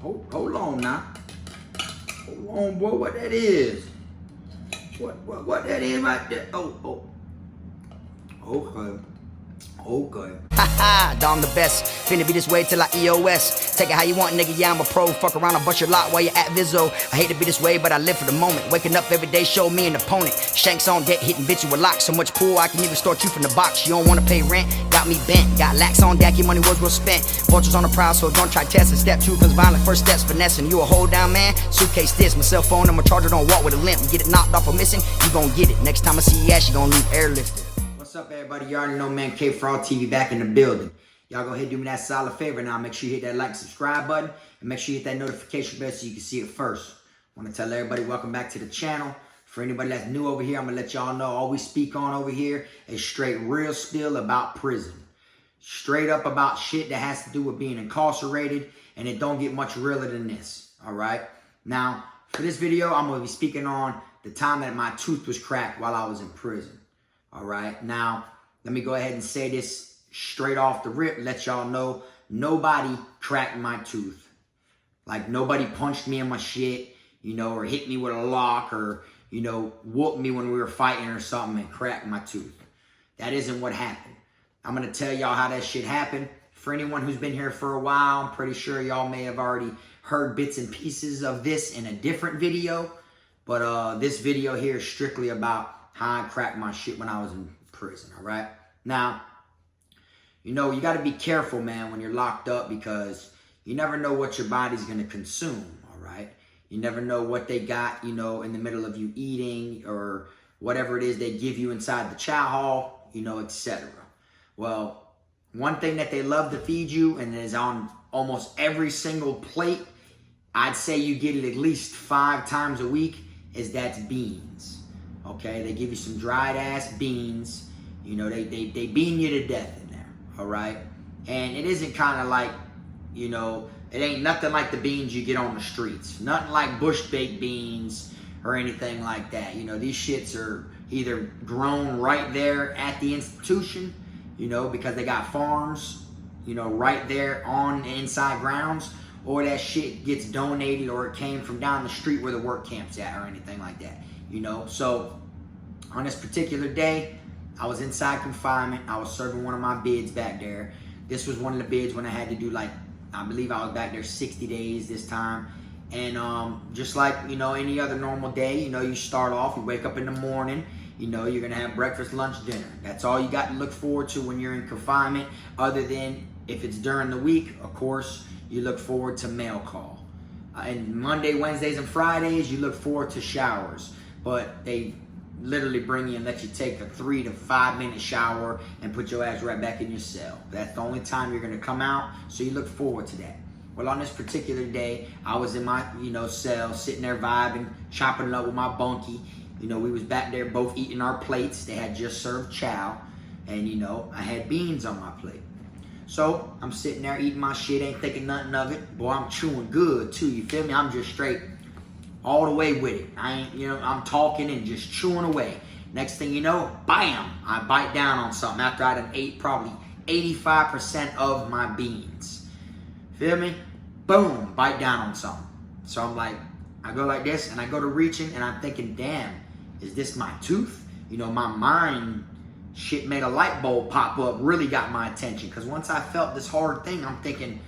Hold on now. Hold on, boy. What that is? What that is right there? Oh. Okay. Haha, Dom the best. Finna be this way till I EOS. Take it how you want, nigga. Yeah, I'm a pro. Fuck around and bust your lot while you're at Vizzo. I hate to be this way, but I live for the moment. Waking up every day, show me an opponent. Shanks on deck, hitting bitch you with locks. So much pool, I can even start you from the box. You don't wanna pay rent, got me bent. Got lax on deck, your money was well spent. Vultures on the prowl, so don't try testing. Step 2, cause violent first steps finessing. You a hold down man, suitcase this. My cell phone and my charger don't walk with a limp. Get it knocked off or missing, you gon' get it. Next time I see your ass, you gon' leave airlifted. What's up, everybody? You already know, man. Kfrogtv back in the building. Y'all go ahead and do me that solid favor now. Make sure you hit that like, subscribe button, and make sure you hit that notification bell so you can see it first. I want to tell everybody, welcome back to the channel. For anybody that's new over here, I'm going to let y'all know all we speak on over here is straight real spill about prison. Straight up about shit that has to do with being incarcerated, and it don't get much realer than this, all right? Now, for this video, I'm going to be speaking on the time that my tooth was cracked while I was in prison. All right, now let me go ahead and say this straight off the rip. Let y'all know nobody cracked my tooth. Like nobody punched me in my shit, you know, or hit me with a lock, or you know, whooped me when we were fighting or something and cracked my tooth. That isn't what happened. I'm gonna tell y'all how that shit happened. For anyone who's been here for a while, I'm pretty sure y'all may have already heard bits and pieces of this in a different video, but this video here is strictly about how I cracked my shit when I was in prison, all right? Now, you know, you got to be careful, man, when you're locked up because you never know what your body's going to consume, all right? You never know what they got, you know, in the middle of you eating or whatever it is they give you inside the chow hall, you know, etc. Well, one thing that they love to feed you and is on almost every single plate, I'd say you get it at least 5 times a week, is that's beans. Okay, they give you some dried ass beans. You know, they bean you to death in there, all right? And it isn't kind of like, you know, it ain't nothing like the beans you get on the streets. Nothing like bush baked beans or anything like that. You know, these shits are either grown right there at the institution, you know, because they got farms, you know, right there on the inside grounds, or that shit gets donated or it came from down the street where the work camp's at or anything like that. You know, so on this particular day, I was inside confinement. I was serving one of my bids back there. This was one of the bids when I had to do, like, I believe I was back there 60 days this time. And just like, you know, any other normal day, you know, you start off, you wake up in the morning, you know, you're going to have breakfast, lunch, dinner. That's all you got to look forward to when you're in confinement, other than if it's during the week, of course, you look forward to mail call. And Monday, Wednesdays, and Fridays, you look forward to showers. But they literally bring you and let you take a 3 to 5 minute shower and put your ass right back in your cell. That's the only time you're gonna come out, so you look forward to that. Well, on this particular day, I was in my, you know, cell, sitting there vibing, chopping it up with my bunkie. You know, we was back there both eating our plates. They had just served chow, and you know, I had beans on my plate. So I'm sitting there eating my shit, ain't thinking nothing of it. Boy, I'm chewing good too, you feel me? I'm just straight all the way with it. I ain't, you know, I'm talking and just chewing away. Next thing you know, bam, I bite down on something after I done ate probably 85% of my beans. Feel me? Boom, bite down on something. So I'm like, I go like this and I go to reaching and I'm thinking, damn, is this my tooth? You know, my mind shit made a light bulb pop up, really got my attention. Because once I felt this hard thing, I'm thinking,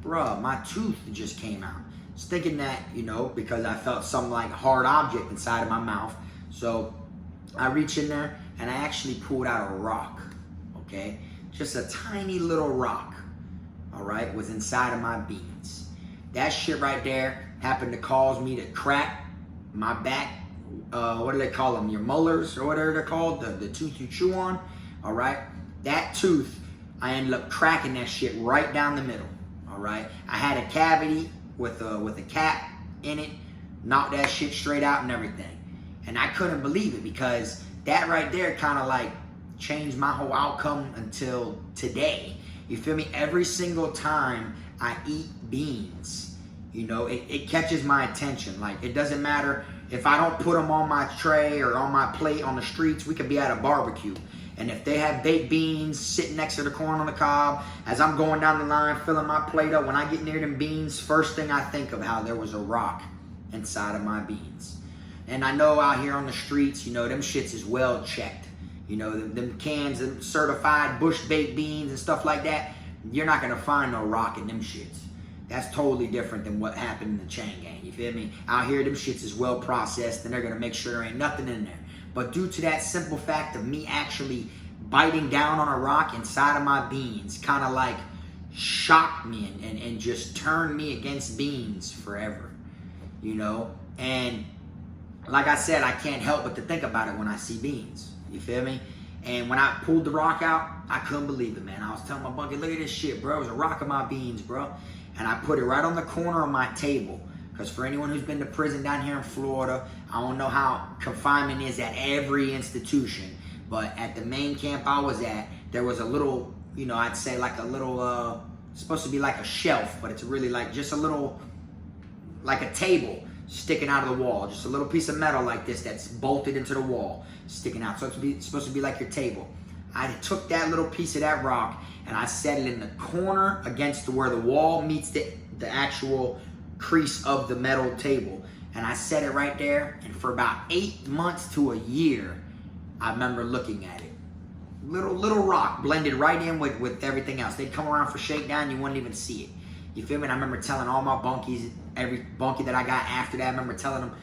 bruh, my tooth just came out. I was thinking that, you know, because I felt some like hard object inside of my mouth. So I reach in there and I actually pulled out a rock, okay? Just a tiny little rock, all right, was inside of my beans. That shit right there happened to cause me to crack my back, what do they call them? Your molars or whatever they're called, the tooth you chew on, all right? That tooth, I ended up cracking that shit right down the middle, all right? I had a cavity with a cap in it, knocked that shit straight out and everything. And I couldn't believe it because that right there kind of like changed my whole outcome until today. You feel me? Every single time I eat beans, you know, it catches my attention. Like, it doesn't matter if I don't put them on my tray or on my plate on the streets. We could be at a barbecue. And if they have baked beans sitting next to the corn on the cob, as I'm going down the line, filling my plate up, when I get near them beans, first thing I think of how there was a rock inside of my beans. And I know out here on the streets, you know, them shits is well checked. You know, them cans of certified bush baked beans and stuff like that, you're not gonna find no rock in them shits. That's totally different than what happened in the chain gang, you feel me? Out here, them shits is well processed and they're gonna make sure there ain't nothing in there. But due to that simple fact of me actually biting down on a rock inside of my beans, kind of like shocked me and just turned me against beans forever, you know? And like I said, I can't help but to think about it when I see beans, you feel me? And when I pulled the rock out, I couldn't believe it, man. I was telling my bunkie, look at this shit, bro. It was a rock in my beans, bro. And I put it right on the corner of my table. Because for anyone who's been to prison down here in Florida, I don't know how confinement is at every institution. But at the main camp I was at, there was a little, you know, I'd say like a little, it's supposed to be like a shelf, but it's really like just a little, like a table sticking out of the wall. Just a little piece of metal like this that's bolted into the wall, sticking out. So it's supposed to be like your table. I took that little piece of that rock and I set it in the corner against where the wall meets the actual crease of the metal table. And I set it right there. And for about 8 months to a year, I remember looking at it. Little rock blended right in with everything else. They'd come around for shakedown, you wouldn't even see it. You feel me? And I remember telling all my bunkies, every bunkie that I got after that, I remember telling them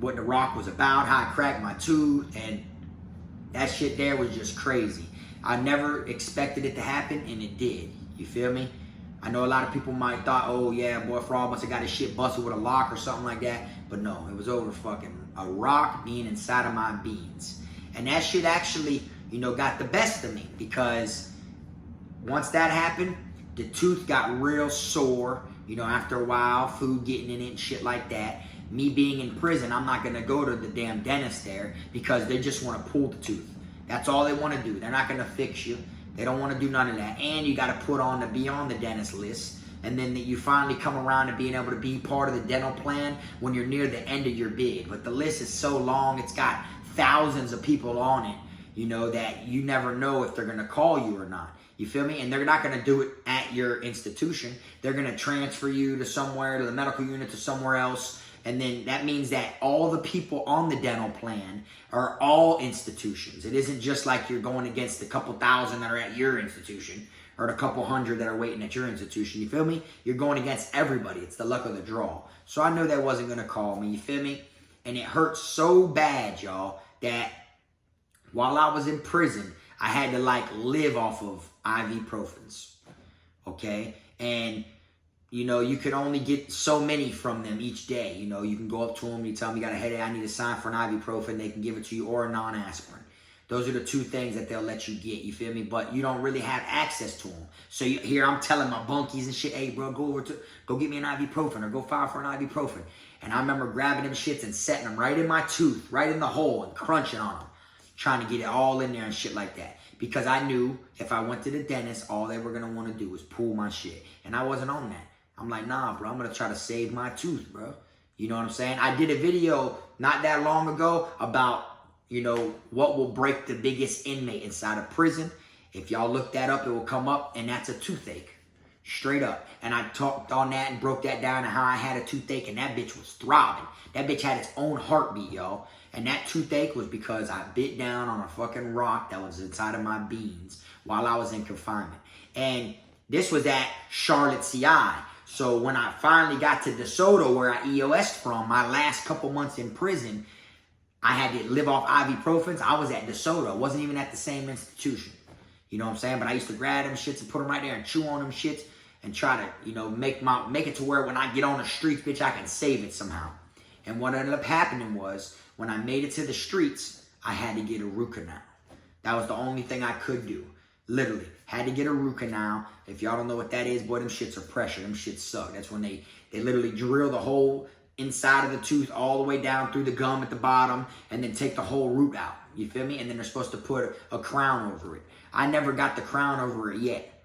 what the rock was about, how I cracked my tooth, and that shit there was just crazy. I never expected it to happen, and it did. You feel me? I know a lot of people might thought, oh yeah, boy, Frog must have got his shit busted with a lock or something like that. But no, it was over fucking a rock being inside of my beans. And that shit actually, you know, got the best of me, because once that happened, the tooth got real sore, you know, after a while, food getting in it and shit like that. Me being in prison, I'm not gonna go to the damn dentist there because they just wanna pull the tooth. That's all they wanna do. They're not gonna fix you. They don't wanna do none of that. And you gotta put on to be on the dentist list. And then you finally come around to being able to be part of the dental plan when you're near the end of your bid. But the list is so long, it's got thousands of people on it, you know, that you never know if they're gonna call you or not. You feel me? And they're not gonna do it at your institution. They're gonna transfer you to somewhere, to the medical unit, to somewhere else. And then that means that all the people on the dental plan are all institutions. It isn't just like you're going against the couple thousand that are at your institution or the couple hundred that are waiting at your institution. You feel me? You're going against everybody. It's the luck of the draw. So I knew they wasn't going to call me. You feel me? And it hurt so bad, y'all, that while I was in prison, I had to like live off of ibuprofens. Okay? And you know, you could only get so many from them each day. You know, you can go up to them, you tell them you got a headache, I need a sign for an ibuprofen, they can give it to you, or a non-aspirin. Those are the two things that they'll let you get, you feel me? But you don't really have access to them. So here I'm telling my bunkies and shit, hey bro, go get me an ibuprofen or go file for an ibuprofen. And I remember grabbing them shits and setting them right in my tooth, right in the hole, and crunching on them, trying to get it all in there and shit like that. Because I knew if I went to the dentist, all they were gonna wanna do was pull my shit. And I wasn't on that. I'm like, nah, bro, I'm going to try to save my tooth, bro. You know what I'm saying? I did a video not that long ago about, you know, what will break the biggest inmate inside of prison. If y'all look that up, it will come up, and that's a toothache. Straight up. And I talked on that and broke that down and how I had a toothache, and that bitch was throbbing. That bitch had its own heartbeat, y'all. And that toothache was because I bit down on a fucking rock that was inside of my beans while I was in confinement. And this was at Charlotte, CI. So when I finally got to DeSoto, where I EOS'd from, my last couple months in prison, I had to live off ibuprofens. I was at DeSoto. I wasn't even at the same institution. You know what I'm saying? But I used to grab them shits and put them right there and chew on them shits and try to, you know, make it to where when I get on the streets, bitch, I can save it somehow. And what ended up happening was, when I made it to the streets, I had to get a root canal. That was the only thing I could do. Literally. Had to get a root canal. If y'all don't know what that is, boy, them shits are pressure. Them shits suck. That's when they literally drill the hole inside of the tooth all the way down through the gum at the bottom and then take the whole root out. You feel me? And then they're supposed to put a crown over it. I never got the crown over it yet.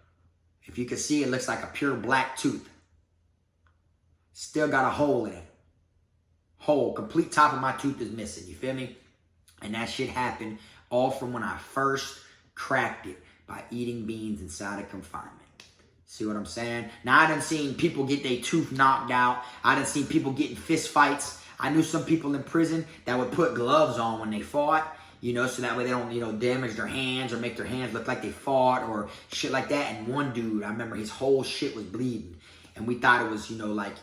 If you can see, it looks like a pure black tooth. Still got a hole in it. Hole. Complete top of my tooth is missing. You feel me? And that shit happened all from when I first cracked it by eating beans inside of confinement. See what I'm saying? Now, I done seen people get their tooth knocked out. I done seen people get in fist fights. I knew some people in prison that would put gloves on when they fought, you know, so that way they don't, you know, damage their hands or make their hands look like they fought or shit like that. And one dude, I remember his whole shit was bleeding. And we thought it was, you know, like,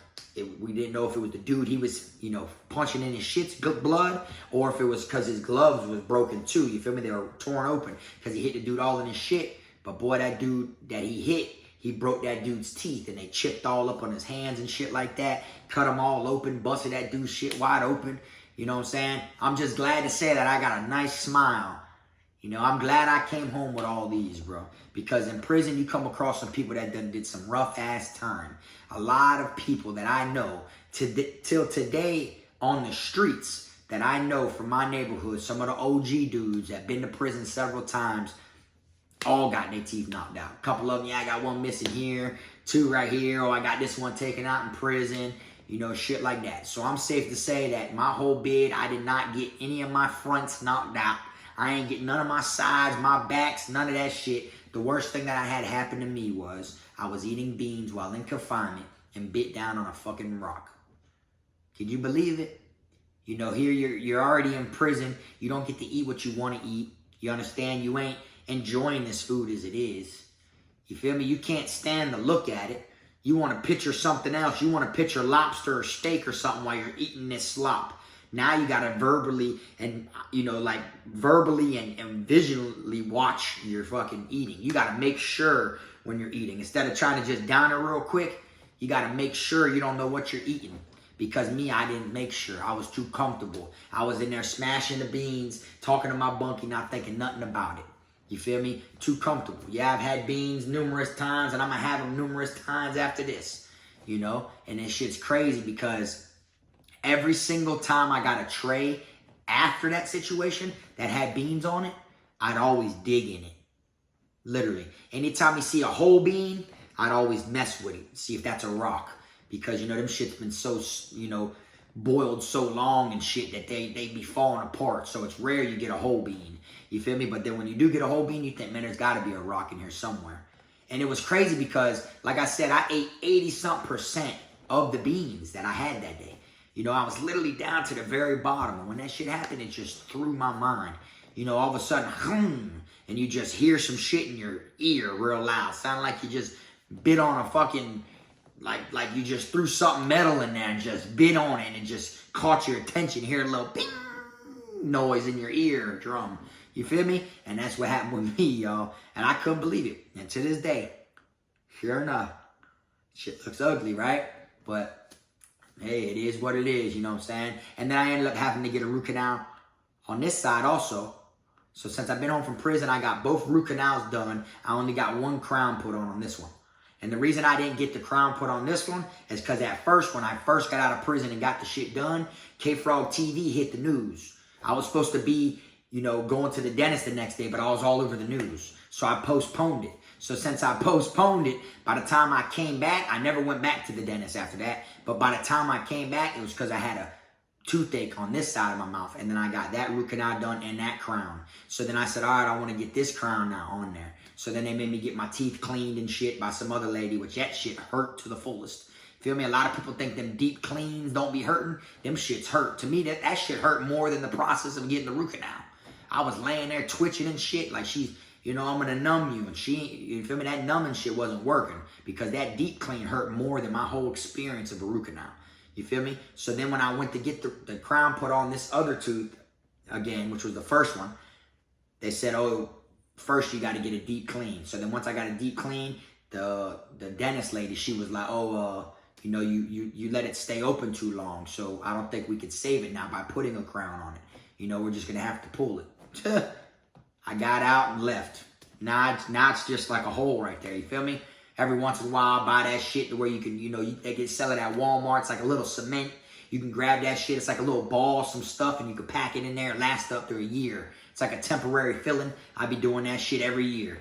we didn't know if it was the dude he was, you know, punching in his shit's blood or if it was because his gloves was broken too. You feel me? They were torn open because he hit the dude all in his shit. But boy, that dude that he hit, he broke that dude's teeth and they chipped all up on his hands and shit like that. Cut them all open, busted that dude's shit wide open. You know what I'm saying? I'm just glad to say that I got a nice smile. You know, I'm glad I came home with all these, bro. Because in prison, you come across some people that did some rough-ass time. A lot of people that I know till today on the streets that I know from my neighborhood, some of the OG dudes that been to prison several times, all got their teeth knocked out. A couple of them, yeah, I got one missing here, two right here, or I got this one taken out in prison, you know, shit like that. So I'm safe to say that my whole bid, I did not get any of my fronts knocked out. I ain't get none of my sides, my backs, none of that shit. The worst thing that I had happen to me was I was eating beans while in confinement and bit down on a fucking rock. Can you believe it? You know, here you're already in prison. You don't get to eat what you want to eat. You understand? You ain't enjoying this food as it is. You feel me? You can't stand to look at it. You want to picture something else. You want to picture lobster or steak or something while you're eating this slop. Now you got to verbally and, you know, like verbally and visually watch your fucking eating. You got to make sure when you're eating. Instead of trying to just down it real quick, you got to make sure you don't know what you're eating. Because me, I didn't make sure. I was too comfortable. I was in there smashing the beans, talking to my bunkie, not thinking nothing about it. You feel me? Too comfortable. Yeah, I've had beans numerous times, and I'm going to have them numerous times after this. You know? And this shit's crazy because every single time I got a tray after that situation that had beans on it, I'd always dig in it. Literally. Anytime you see a whole bean, I'd always mess with it. See if that's a rock. Because, you know, them shit's been so, you know, boiled so long and shit that they be falling apart. So it's rare you get a whole bean. You feel me? But then when you do get a whole bean, you think, man, there's got to be a rock in here somewhere. And it was crazy because, like I said, I ate 80-something% of the beans that I had that day. You know, I was literally down to the very bottom. And when that shit happened, it just threw my mind. You know, all of a sudden, and you just hear some shit in your ear real loud. Sounded like you just bit on a fucking, like you just threw something metal in there and just bit on it and it just caught your attention. You hear a little ping noise in your ear drum. You feel me? And that's what happened with me, y'all. And I couldn't believe it. And to this day, sure enough, shit looks ugly, right? But hey, it is what it is, you know what I'm saying? And then I ended up having to get a root canal on this side also. So since I've been home from prison, I got both root canals done. I only got one crown put on this one. And the reason I didn't get the crown put on this one is because at first, when I first got out of prison and got the shit done, Kfrogtv hit the news. I was supposed to be, you know, going to the dentist the next day, but I was all over the news. So I postponed it. So since I postponed it, by the time I came back, I never went back to the dentist after that. But by the time I came back, it was because I had a toothache on this side of my mouth. And then I got that root canal done and that crown. So then I said, all right, I want to get this crown now on there. So then they made me get my teeth cleaned and shit by some other lady, which that shit hurt to the fullest. Feel me? A lot of people think them deep cleans don't be hurting. Them shits hurt. To me, that shit hurt more than the process of getting the root canal. I was laying there twitching and shit like she's, you know, I'm going to numb you. And she, you feel me? That numbing shit wasn't working because that deep clean hurt more than my whole experience of a root canal. You feel me? So then when I went to get the crown put on this other tooth again, which was the first one, they said, oh, first you got to get a deep clean. So then once I got a deep clean, the dentist lady, she was like, oh, you know, you let it stay open too long. So I don't think we could save it now by putting a crown on it. You know, we're just going to have to pull it. I got out and left. Now it's just like a hole right there. You feel me? Every once in a while, I buy that shit to where you can, you know, they can sell it at Walmart. It's like a little cement. You can grab that shit. It's like a little ball, some stuff, and you can pack it in there. It lasts up to a year. It's like a temporary filling. I be doing that shit every year.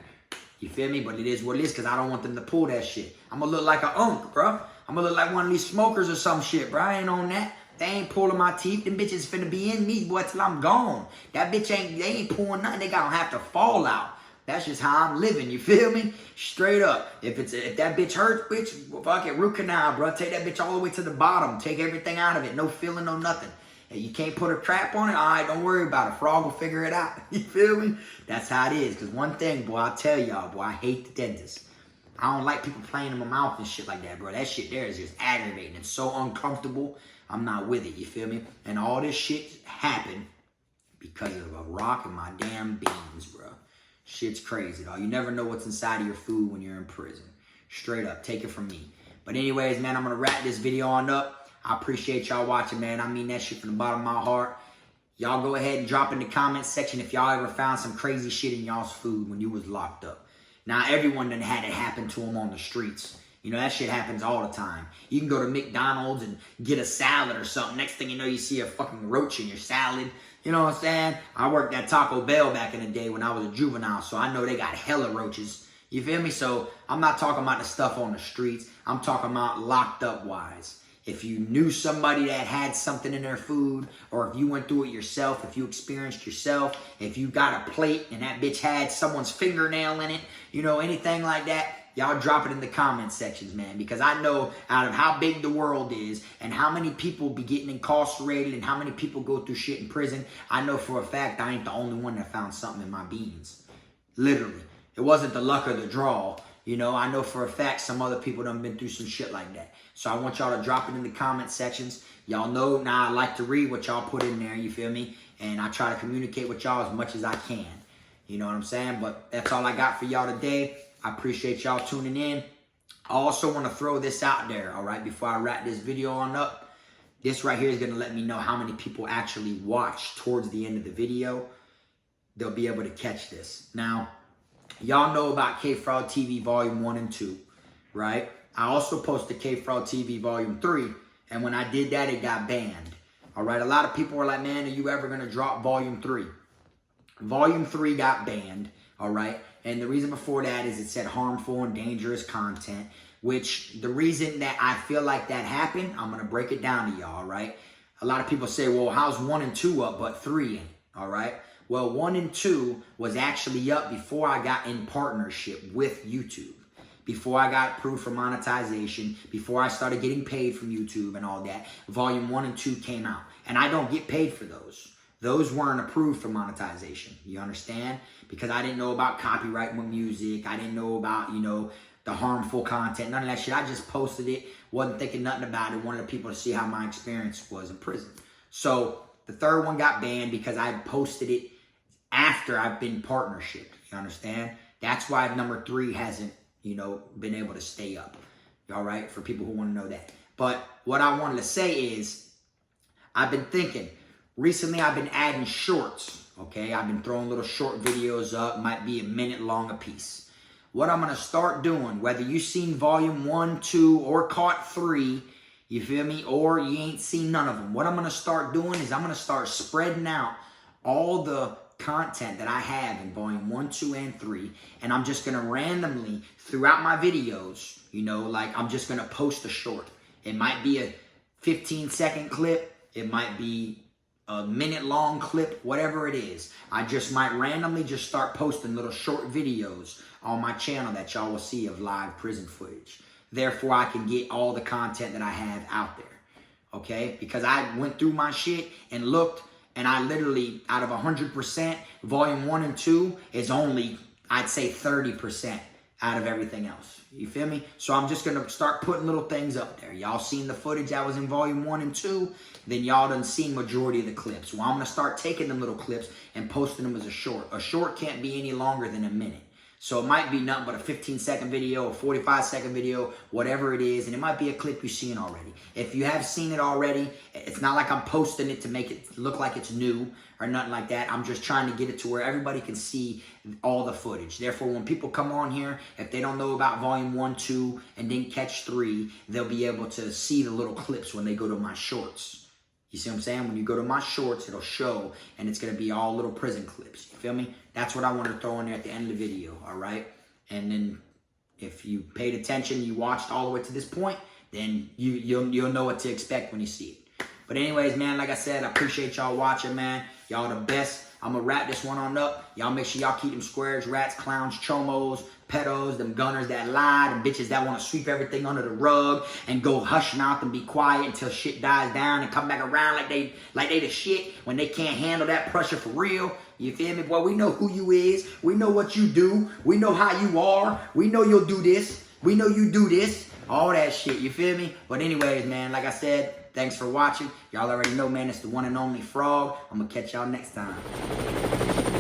You feel me? But it is what it is because I don't want them to pull that shit. I'm going to look like an unk, bro. I'm going to look like one of these smokers or some shit, bro. I ain't on that. They ain't pulling my teeth. Them bitches finna be in me, boy, till I'm gone. That bitch they ain't pulling nothing. They gonna have to fall out. That's just how I'm living, you feel me? Straight up. If that bitch hurts, bitch, fuck it, root canal, bro. Take that bitch all the way to the bottom. Take everything out of it. No feeling, no nothing. And you can't put a trap on it? All right, don't worry about it. Frog will figure it out. You feel me? That's how it is. Because one thing, boy, I'll tell y'all, boy, I hate the dentist. I don't like people playing in my mouth and shit like that, bro. That shit there is just aggravating. It's so uncomfortable. I'm not with it, you feel me? And all this shit happened because of a rock in my damn beans, bro. Shit's crazy, dog. You never know what's inside of your food when you're in prison. Straight up, take it from me. But anyways, man, I'm going to wrap this video on up. I appreciate y'all watching, man. I mean that shit from the bottom of my heart. Y'all go ahead and drop in the comment section if y'all ever found some crazy shit in y'all's food when you was locked up. Now, everyone done had it happen to them on the streets. You know, that shit happens all the time. You can go to McDonald's and get a salad or something. Next thing you know, you see a fucking roach in your salad. You know what I'm saying? I worked at Taco Bell back in the day when I was a juvenile, so I know they got hella roaches. You feel me? So I'm not talking about the stuff on the streets. I'm talking about locked up wise. If you knew somebody that had something in their food, or if you went through it yourself, if you experienced yourself, if you got a plate and that bitch had someone's fingernail in it, you know, anything like that, y'all drop it in the comment sections, man. Because I know out of how big the world is and how many people be getting incarcerated and how many people go through shit in prison, I know for a fact I ain't the only one that found something in my beans. Literally. It wasn't the luck of the draw. You know, I know for a fact some other people done been through some shit like that. So I want y'all to drop it in the comment sections. Y'all know now I like to read what y'all put in there, you feel me? And I try to communicate with y'all as much as I can. You know what I'm saying? But that's all I got for y'all today. I appreciate y'all tuning in. I also want to throw this out there, all right, before I wrap this video on up. This right here is going to let me know how many people actually watch towards the end of the video. They'll be able to catch this. Now, y'all know about Kfrogtv Volume 1 and 2, right? I also posted Kfrogtv Volume 3, and when I did that, it got banned. All right, a lot of people were like, man, are you ever going to drop Volume 3? Volume 3 got banned, all right? And the reason before that is it said harmful and dangerous content, which the reason that I feel like that happened, I'm going to break it down to y'all, right? A lot of people say, well, how's 1 and 2 up but 3 ain't, all right? Well, 1 and 2 was actually up before I got in partnership with YouTube. Before I got approved for monetization, before I started getting paid from YouTube and all that, Volume 1 and 2 came out. And I don't get paid for those. Those weren't approved for monetization. You understand? Because I didn't know about copyright with music. I didn't know about, you know, the harmful content. None of that shit. I just posted it. Wasn't thinking nothing about it. Wanted the people to see how my experience was in prison. So the third one got banned because I posted it after I've been partnership. You understand? That's why number 3 hasn't, you know, been able to stay up. All right? For people who want to know that. But what I wanted to say is, I've been thinking, recently I've been adding shorts. Okay? I've been throwing little short videos up. Might be a minute long a piece. What I'm going to start doing, whether you seen Volume 1, 2, or caught 3, you feel me? Or you ain't seen none of them. What I'm going to start doing is I'm going to start spreading out all the content that I have in Volume 1, 2, and 3, and I'm just going to randomly, throughout my videos, you know, like I'm just going to post a short. It might be a 15-second clip. It might be a minute-long clip, whatever it is. I just might randomly just start posting little short videos on my channel that y'all will see of live prison footage. Therefore, I can get all the content that I have out there, okay? Because I went through my shit and looked, and I literally, out of 100%, Volume 1 and 2 is only, I'd say 30% out of everything else. You feel me? So I'm just going to start putting little things up there. Y'all seen the footage that was in Volume 1 and 2, then y'all done seen majority of the clips. Well, I'm going to start taking them little clips and posting them as a short. A short can't be any longer than a minute. So it might be nothing but a 15-second video, a 45-second video, whatever it is, and it might be a clip you've seen already. If you have seen it already, it's not like I'm posting it to make it look like it's new or nothing like that. I'm just trying to get it to where everybody can see all the footage. Therefore, when people come on here, if they don't know about Volume 1, 2, and didn't catch 3, they'll be able to see the little clips when they go to my shorts. You see what I'm saying? When you go to my shorts, it'll show, and it's going to be all little prison clips. You feel me? That's what I want to throw in there at the end of the video, all right? And then if you paid attention, you watched all the way to this point, then you'll know what to expect when you see it. But anyways, man, like I said, I appreciate y'all watching, man. Y'all the best. I'm gonna wrap this one on up. Y'all make sure y'all keep them squares, rats, clowns, chomos, pedos, them gunners that lie, them bitches that want to sweep everything under the rug and go hush mouth and be quiet until shit dies down and come back around like they the shit when they can't handle that pressure for real. You feel me? Boy, we know who you is. We know what you do. We know how you are. We know you'll do this. We know you do this. All that shit. You feel me? But anyways, man, like I said, thanks for watching. Y'all already know, man, it's the one and only Frog. I'm going to catch y'all next time.